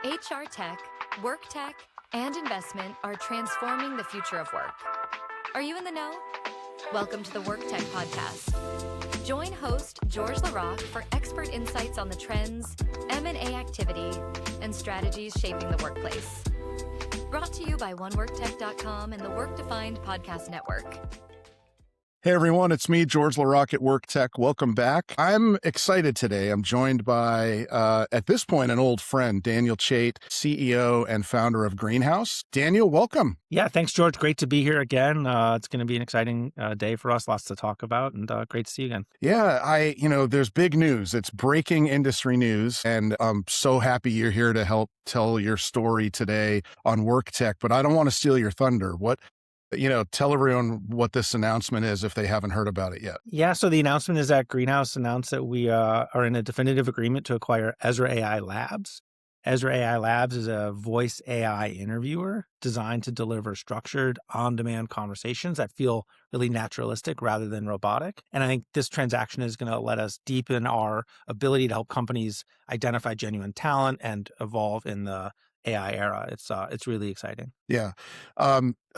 HR tech, work tech, and investment are transforming the future of work. Are you in the know? Welcome to the WorkTech podcast. Join host George LaRocque for expert insights on the trends, M&A activity, and strategies shaping the workplace. Brought to you by oneworktech.com and the Work Defined Podcast Network. Hey everyone, it's me, George LaRocque at WorkTech. Welcome back. I'm excited today. I'm joined by, at this point, an old friend, Daniel Chait, CEO and founder of Greenhouse. Daniel, welcome. Yeah, thanks, George. Great to be here again. It's going to be an exciting day for us. Lots to talk about, and great to see you again. Yeah, there's big news. It's breaking industry news, and I'm so happy you're here to help tell your story today on WorkTech, but I don't want to steal your thunder. Tell everyone what this announcement is if they haven't heard about it yet. Yeah, so the announcement is that Greenhouse announced that we are in a definitive agreement to acquire Ezra AI Labs. Ezra AI Labs is a voice AI interviewer designed to deliver structured, on-demand conversations that feel really naturalistic rather than robotic. And I think this transaction is going to let us deepen our ability to help companies identify genuine talent and evolve in the AI era. It's really exciting. Yeah.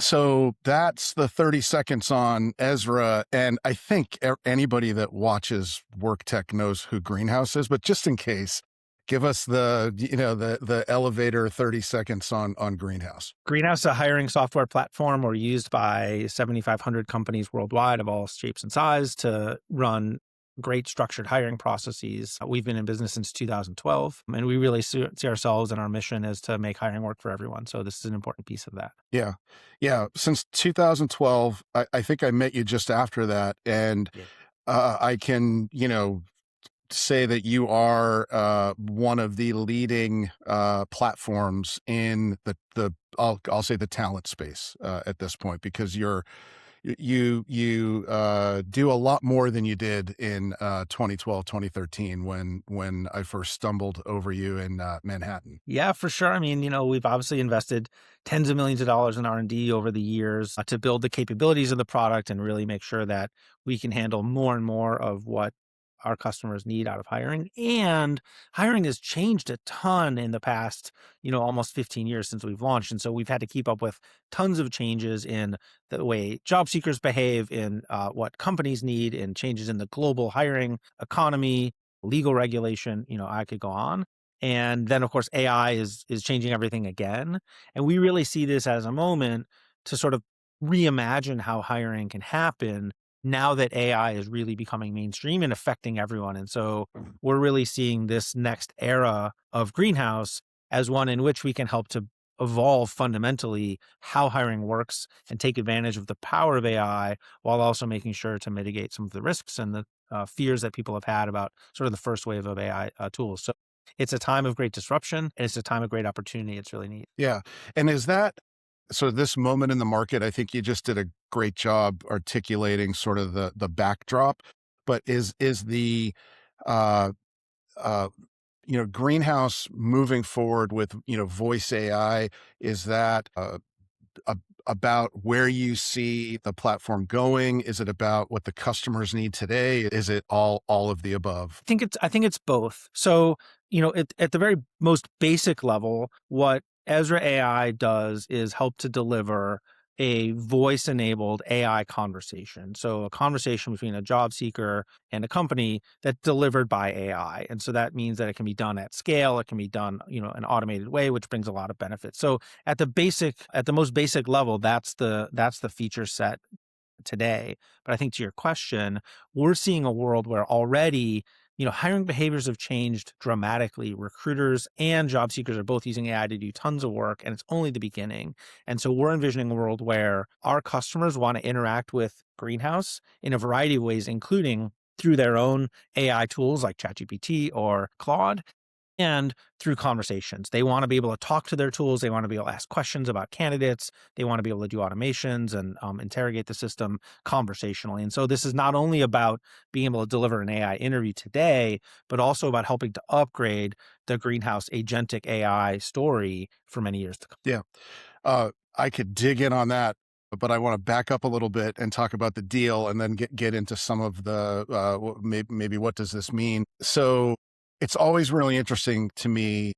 So that's the 30 seconds on Ezra. And I think anybody that watches WorkTech knows who Greenhouse is, but just in case, give us the elevator 30 seconds on Greenhouse. Greenhouse is a hiring software platform. We're used by 7,500 companies worldwide of all shapes and sizes to run great structured hiring processes. We've been in business since 2012, and we really see ourselves and our mission is to make hiring work for everyone. So this is an important piece of that. Yeah. Since 2012, I think I met you just after that. And I can, say that you are one of the leading platforms in I'll say the talent space at this point, because you do a lot more than you did in 2012, 2013 when I first stumbled over you in Manhattan. Yeah, for sure. I mean, we've obviously invested tens of millions of dollars in R&D over the years to build the capabilities of the product and really make sure that we can handle more and more of what our customers need out of hiring. And hiring has changed a ton in the past, almost 15 years since we've launched. And so we've had to keep up with tons of changes in the way job seekers behave, in what companies need, and changes in the global hiring economy, legal regulation, I could go on. And then, of course, AI is changing everything again. And we really see this as a moment to sort of reimagine how hiring can happen now that AI is really becoming mainstream and affecting everyone. And so we're really seeing this next era of Greenhouse as one in which we can help to evolve fundamentally how hiring works and take advantage of the power of AI while also making sure to mitigate some of the risks and the fears that people have had about sort of the first wave of AI tools. So it's a time of great disruption and it's a time of great opportunity. It's really neat. Yeah. And so this moment in the market, I think you just did a great job articulating sort of the backdrop, but is the, Greenhouse moving forward with, voice AI, is that, about where you see the platform going? Is it about what the customers need today? Is it all of the above? I think it's both. So, at the very most basic level, what Ezra AI does is help to deliver a voice-enabled AI conversation. So a conversation between a job seeker and a company that's delivered by AI. And so that means that it can be done at scale. It can be done, an automated way, which brings a lot of benefits. So at the most basic level, that's the feature set today. But I think to your question, we're seeing a world where already hiring behaviors have changed dramatically. Recruiters and job seekers are both using AI to do tons of work, and it's only the beginning. And so we're envisioning a world where our customers want to interact with Greenhouse in a variety of ways, including through their own AI tools like ChatGPT or Claude, and through conversations. They want to be able to talk to their tools. They want to be able to ask questions about candidates. They want to be able to do automations and interrogate the system conversationally. And so this is not only about being able to deliver an AI interview today, but also about helping to upgrade the Greenhouse agentic AI story for many years to come. Yeah. I could dig in on that, but I want to back up a little bit and talk about the deal and then get into some of the maybe what does this mean? So it's always really interesting to me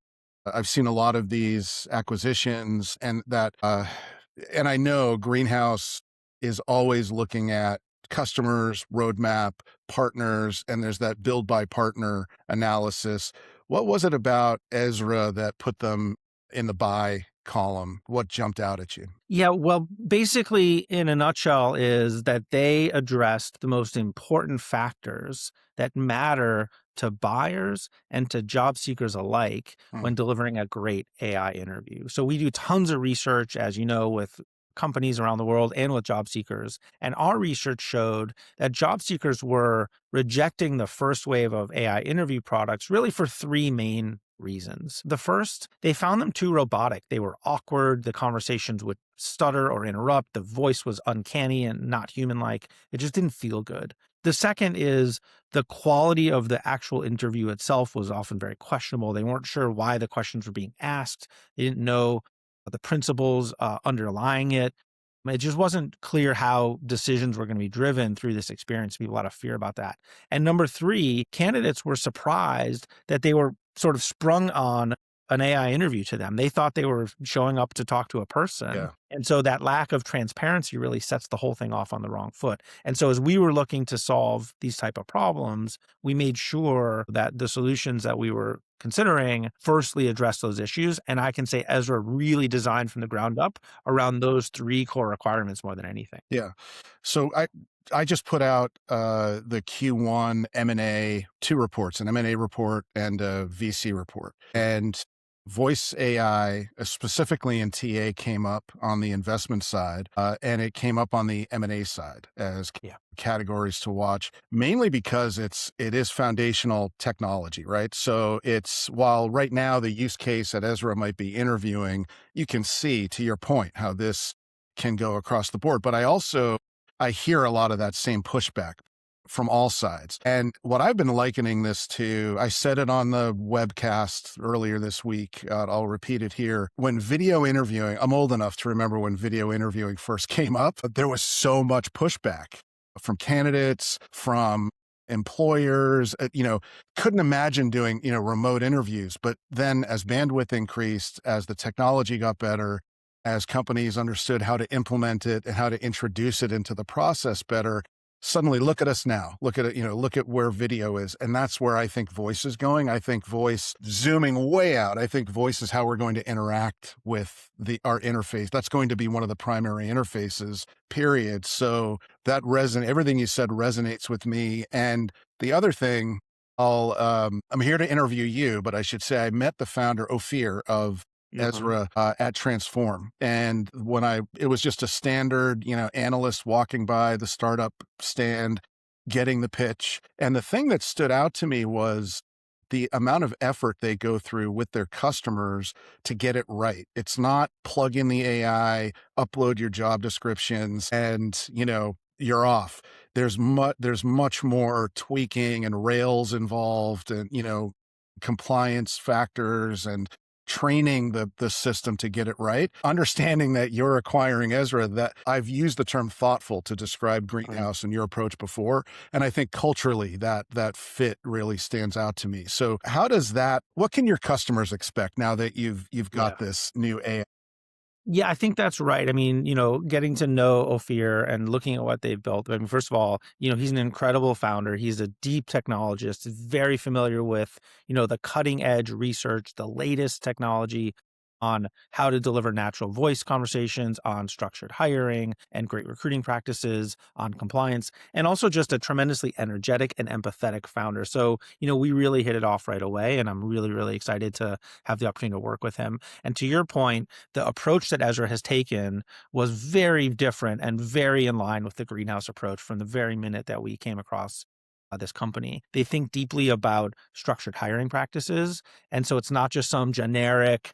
I've seen a lot of these acquisitions, and and I know Greenhouse is always looking at customers, roadmap, partners, and there's that build by partner analysis. What was it about Ezra that put them in the buy column? What jumped out at you? Yeah, well, basically, in a nutshell, is that they addressed the most important factors that matter to buyers and to job seekers alike Hmm. when delivering a great AI interview. So we do tons of research, as you know, with companies around the world and with job seekers. And our research showed that job seekers were rejecting the first wave of AI interview products really for three main reasons. The first, they found them too robotic. They were awkward. The conversations would stutter or interrupt. The voice was uncanny and not human like. It just didn't feel good. The second is the quality of the actual interview itself was often very questionable. They weren't sure why the questions were being asked. They didn't know the principles underlying it. It just wasn't clear how decisions were going to be driven through this experience. People had a lot of fear about that. And number three, candidates were surprised that they were sort of sprung on an AI interview to them. They thought they were showing up to talk to a person. Yeah. And so that lack of transparency really sets the whole thing off on the wrong foot. And so as we were looking to solve these type of problems, we made sure that the solutions that we were considering firstly address those issues. And I can say Ezra really designed from the ground up around those three core requirements more than anything. Yeah. So I just put out the Q1 M&A, two reports, an M&A report and a VC report. And voice AI, specifically in TA, came up on the investment side, and it came up on the M&A side as categories to watch, mainly because it is foundational technology, right? So while right now the use case at Ezra might be interviewing, you can see, to your point, how this can go across the board. But I hear a lot of that same pushback from all sides. And what I've been likening this to, I said it on the webcast earlier this week. I'll repeat it here. When video interviewing, I'm old enough to remember when video interviewing first came up, but there was so much pushback from candidates, from employers, couldn't imagine doing, remote interviews. But then as bandwidth increased, as the technology got better, as companies understood how to implement it and how to introduce it into the process better, suddenly look at us now. Look at it, look at where video is. And that's where I think voice is going. I think voice, zooming way out, I think voice is how we're going to interact with our interface. That's going to be one of the primary interfaces, period. So that everything you said resonates with me. And the other thing, I'm here to interview you, but I should say I met the founder, Ophir, of Ezra at Transform. And it was just a standard, analyst walking by the startup stand, getting the pitch. And the thing that stood out to me was the amount of effort they go through with their customers to get it right. It's not plug in the AI, upload your job descriptions, and, you're off. There's much more tweaking and rails involved, and, compliance factors and training the system to get it right. Understanding that you're acquiring Ezra, that I've used the term thoughtful to describe Greenhouse and your approach before. And I think culturally that fit really stands out to me. So what can your customers expect now that you've got this new AI? Yeah, I think that's right. I mean, getting to know Ophir and looking at what they've built. I mean, first of all, he's an incredible founder. He's a deep technologist, very familiar with, the cutting edge research, the latest technology on how to deliver natural voice conversations, on structured hiring and great recruiting practices, on compliance, and also just a tremendously energetic and empathetic founder. So, we really hit it off right away, and I'm really, really excited to have the opportunity to work with him. And to your point, the approach that Ezra has taken was very different and very in line with the Greenhouse approach from the very minute that we came across this company. They think deeply about structured hiring practices. And so it's not just some generic,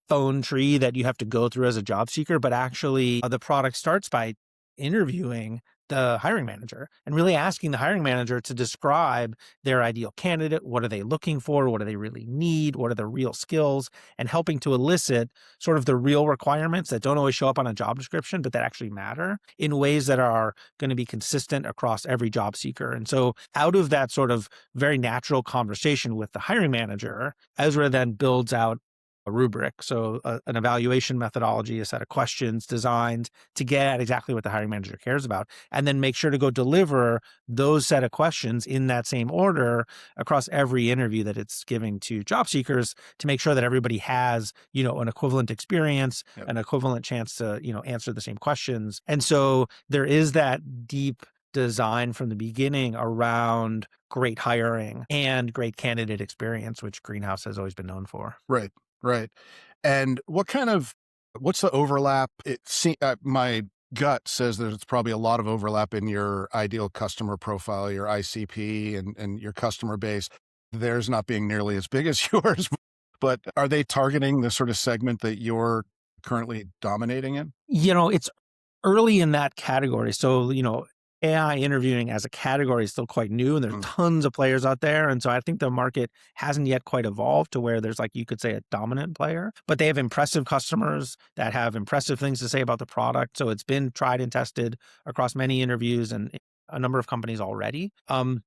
phone tree that you have to go through as a job seeker, but actually the product starts by interviewing the hiring manager and really asking the hiring manager to describe their ideal candidate. What are they looking for? What do they really need? What are the real skills? And helping to elicit sort of the real requirements that don't always show up on a job description, but that actually matter in ways that are going to be consistent across every job seeker. And so out of that sort of very natural conversation with the hiring manager, Ezra then builds out a rubric. So an evaluation methodology, a set of questions designed to get at exactly what the hiring manager cares about, and then make sure to go deliver those set of questions in that same order across every interview that it's giving to job seekers to make sure that everybody has, an equivalent experience, Yep. an equivalent chance to, answer the same questions. And so there is that deep design from the beginning around great hiring and great candidate experience, which Greenhouse has always been known for. Right. Right. And what's the overlap? My gut says that it's probably a lot of overlap in your ideal customer profile, your ICP and your customer base. Theirs not being nearly as big as yours, but are they targeting the sort of segment that you're currently dominating in? It's early in that category. So, AI interviewing as a category is still quite new and there's tons of players out there. And so I think the market hasn't yet quite evolved to where there's, like, you could say, a dominant player, but they have impressive customers that have impressive things to say about the product. So it's been tried and tested across many interviews and a number of companies already. And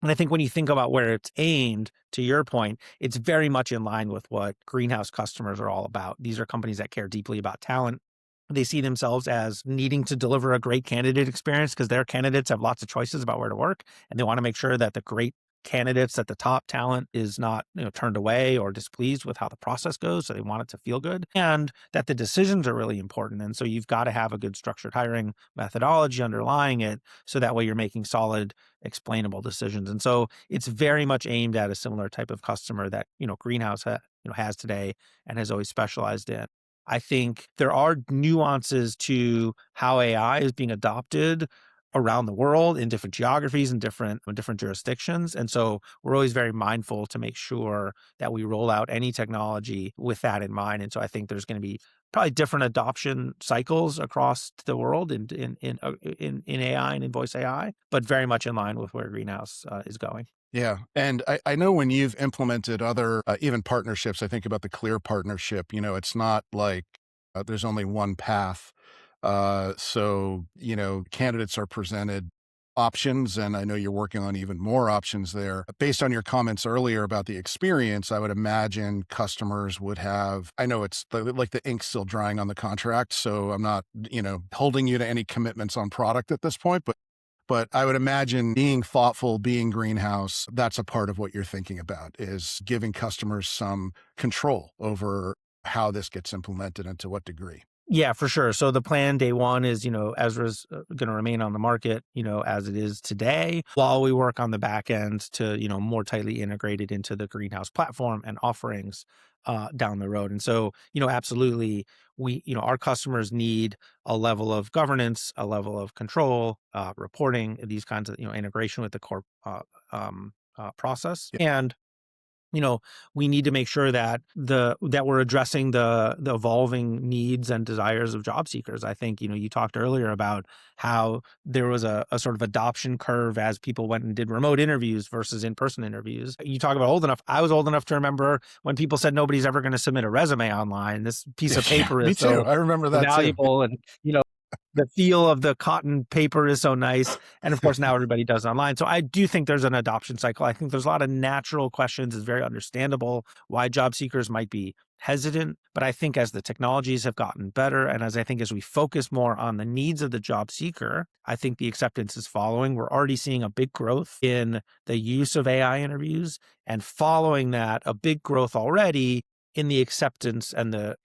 I think when you think about where it's aimed, to your point, it's very much in line with what Greenhouse customers are all about. These are companies that care deeply about talent. They see themselves as needing to deliver a great candidate experience because their candidates have lots of choices about where to work. And they want to make sure that the great candidates at the top talent is not, turned away or displeased with how the process goes. So they want it to feel good and that the decisions are really important. And so you've got to have a good structured hiring methodology underlying it. So that way you're making solid, explainable decisions. And so it's very much aimed at a similar type of customer that, Greenhouse has today and has always specialized in. I think there are nuances to how AI is being adopted around the world in different geographies and different jurisdictions. And so we're always very mindful to make sure that we roll out any technology with that in mind. And so I think there's going to be probably different adoption cycles across the world in AI and in voice AI, but very much in line with where Greenhouse is going. Yeah. And I know when you've implemented other, even partnerships, I think about the Clear partnership, it's not like there's only one path. So, candidates are presented options, and I know you're working on even more options there. Based on your comments earlier about the experience, I would imagine customers would have, I know it's like the ink's still drying on the contract, so I'm not, holding you to any commitments on product at this point, but I would imagine being thoughtful, being Greenhouse, that's a part of what you're thinking about, is giving customers some control over how this gets implemented and to what degree. Yeah, for sure. So the plan day one is, Ezra's going to remain on the market, as it is today, while we work on the back end to, more tightly integrate it into the Greenhouse platform and offerings down the road. And so, absolutely, our customers need a level of governance, a level of control, reporting, these kinds of, integration with the core process. Yeah. And we need to make sure that we're addressing the evolving needs and desires of job seekers. I think, you talked earlier about how there was a sort of adoption curve as people went and did remote interviews versus in-person interviews. You talk about old enough. I was old enough to remember when people said nobody's ever going to submit a resume online. This piece of paper Me is too. so I remember that valuable, too. and the feel of the cotton paper is so nice. And of course, now everybody does it online. So I do think there's an adoption cycle. I think there's a lot of natural questions. It's very understandable why job seekers might be hesitant. But I think as the technologies have gotten better, and as we focus more on the needs of the job seeker, I think the acceptance is following. We're already seeing a big growth in the use of AI interviews, and following that, a big growth already in the acceptance and the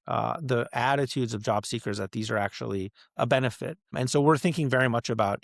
attitudes of job seekers that these are actually a benefit. And so we're thinking very much about,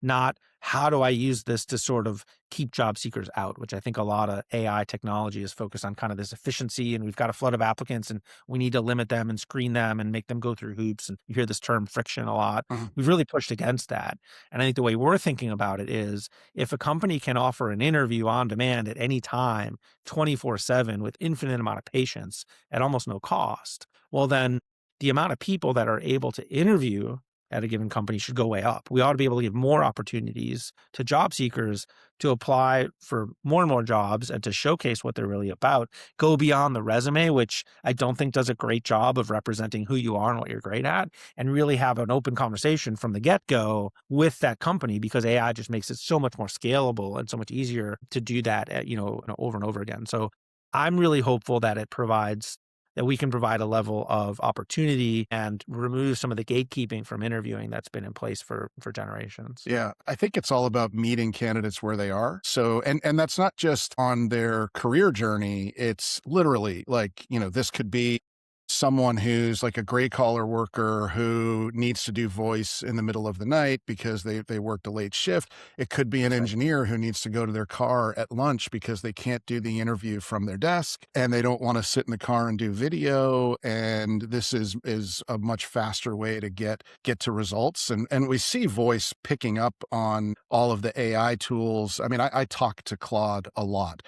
not how do I use this to sort of keep job seekers out, which I think a lot of AI technology is focused on kind of this efficiency, and we've got a flood of applicants and we need to limit them and screen them and make them go through hoops. And you hear this term friction a lot. Mhm. We've really pushed against that. And I think the way we're thinking about it is if a company can offer an interview on demand at any time, 24/7 with infinite amount of patience at almost no cost, well, then the amount of people that are able to interview at a given company should go way up. We ought to be able to give more opportunities to job seekers to apply for more and more jobs and to showcase what they're really about, go beyond the resume, which I don't think does a great job of representing who you are and what you're great at, and really have an open conversation from the get-go with that company, because AI just makes it so much more scalable and so much easier to do that over and over again. So I'm really hopeful that we can provide a level of opportunity and remove some of the gatekeeping from interviewing that's been in place for generations. Yeah, I think it's all about meeting candidates where they are. So, and that's not just on their career journey. It's literally like, this could be someone who's like a gray collar worker who needs to do voice in the middle of the night because they worked a late shift. It could be an engineer who needs to go to their car at lunch because they can't do the interview from their desk and they don't want to sit in the car and do video. And this is a much faster way to get to results. And we see voice picking up on all of the AI tools. I mean, I talk to Claude a lot.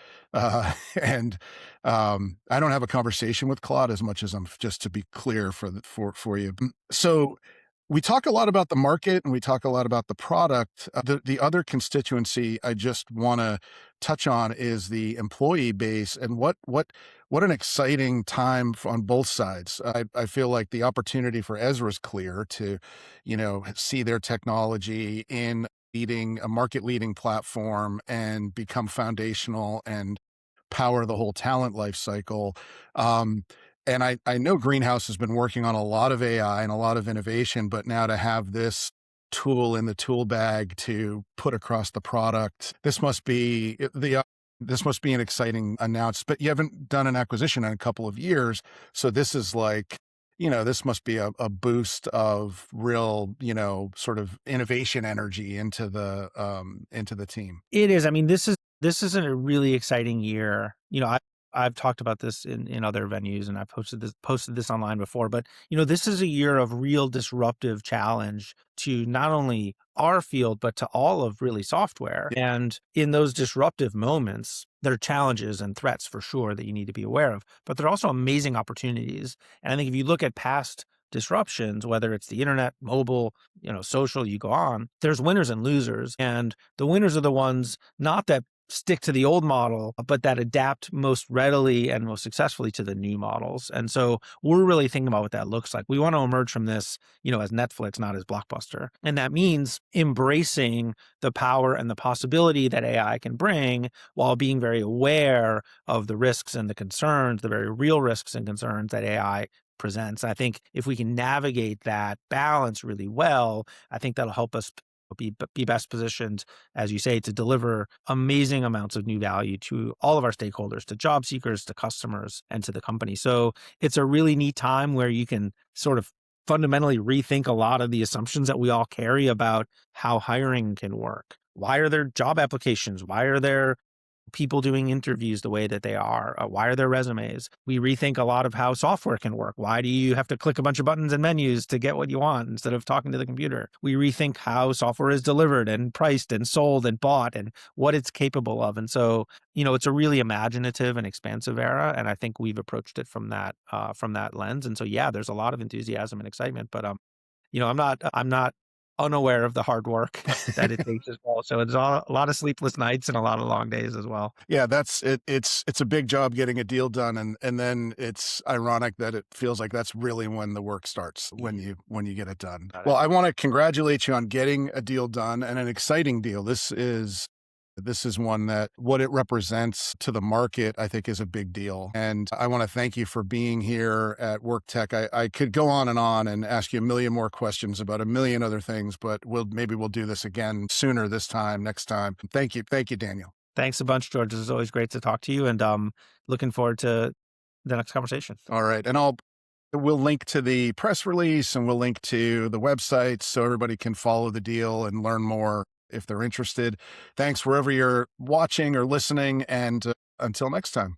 And I don't have a conversation with Claude as much as just to be clear for you. So we talk a lot about the market and we talk a lot about the product. The other constituency I just want to touch on is the employee base and what an exciting time on both sides. I feel like the opportunity for Ezra is clear to, see their technology in leading a market leading platform and become foundational and power the whole talent life cycle. And I know Greenhouse has been working on a lot of AI and a lot of innovation, but now to have this tool in the tool bag to put across the product, this must be an exciting announcement. But you haven't done an acquisition in a couple of years, so this is like, this must be a boost of real, sort of innovation energy into the team. It is. I mean, this is a really exciting year. I've talked about this in other venues, and I've posted this online before, but this is a year of real disruptive challenge to not only our field, but to all of really software. And in those disruptive moments, there are challenges and threats for sure that you need to be aware of, but there are also amazing opportunities. And I think if you look at past disruptions, whether it's the internet, mobile, social, you go on, there's winners and losers. And the winners are the ones not that stick to the old model, but that adapt most readily and most successfully to the new models. And so we're really thinking about what that looks like. We want to emerge from this, as Netflix, not as Blockbuster. And that means embracing the power and the possibility that AI can bring while being very aware of the risks and the concerns, the very real risks and concerns that AI presents. I think if we can navigate that balance really well, I think that'll help us be best positioned, as you say, to deliver amazing amounts of new value to all of our stakeholders, to job seekers, to customers, and to the company. So it's a really neat time where you can sort of fundamentally rethink a lot of the assumptions that we all carry about how hiring can work. Why are there job applications? Why are there people doing interviews the way that they are? Why are there resumes? We rethink a lot of how software can work. Why do you have to click a bunch of buttons and menus to get what you want instead of talking to the computer? We rethink how software is delivered and priced and sold and bought and what it's capable of. And so, it's a really imaginative and expansive era. And I think we've approached it from that lens. And so, yeah, there's a lot of enthusiasm and excitement, but, I'm not unaware of the hard work that it takes as well. So it's a lot of sleepless nights and a lot of long days as well. Yeah, that's it. It's a big job getting a deal done, and then it's ironic that it feels like that's really when the work starts, when you get it done. Well, I want to congratulate you on getting a deal done, and an exciting deal. This is one that what it represents to the market, I think, is a big deal. And I want to thank you for being here at WorkTech. I could go on and ask you a million more questions about a million other things, but maybe we'll do this again sooner this time, next time. Thank you, Daniel. Thanks a bunch, George. It's always great to talk to you, and looking forward to the next conversation. All right. And we'll link to the press release and we'll link to the website so everybody can follow the deal and learn more if they're interested. Thanks wherever you're watching or listening, and until next time.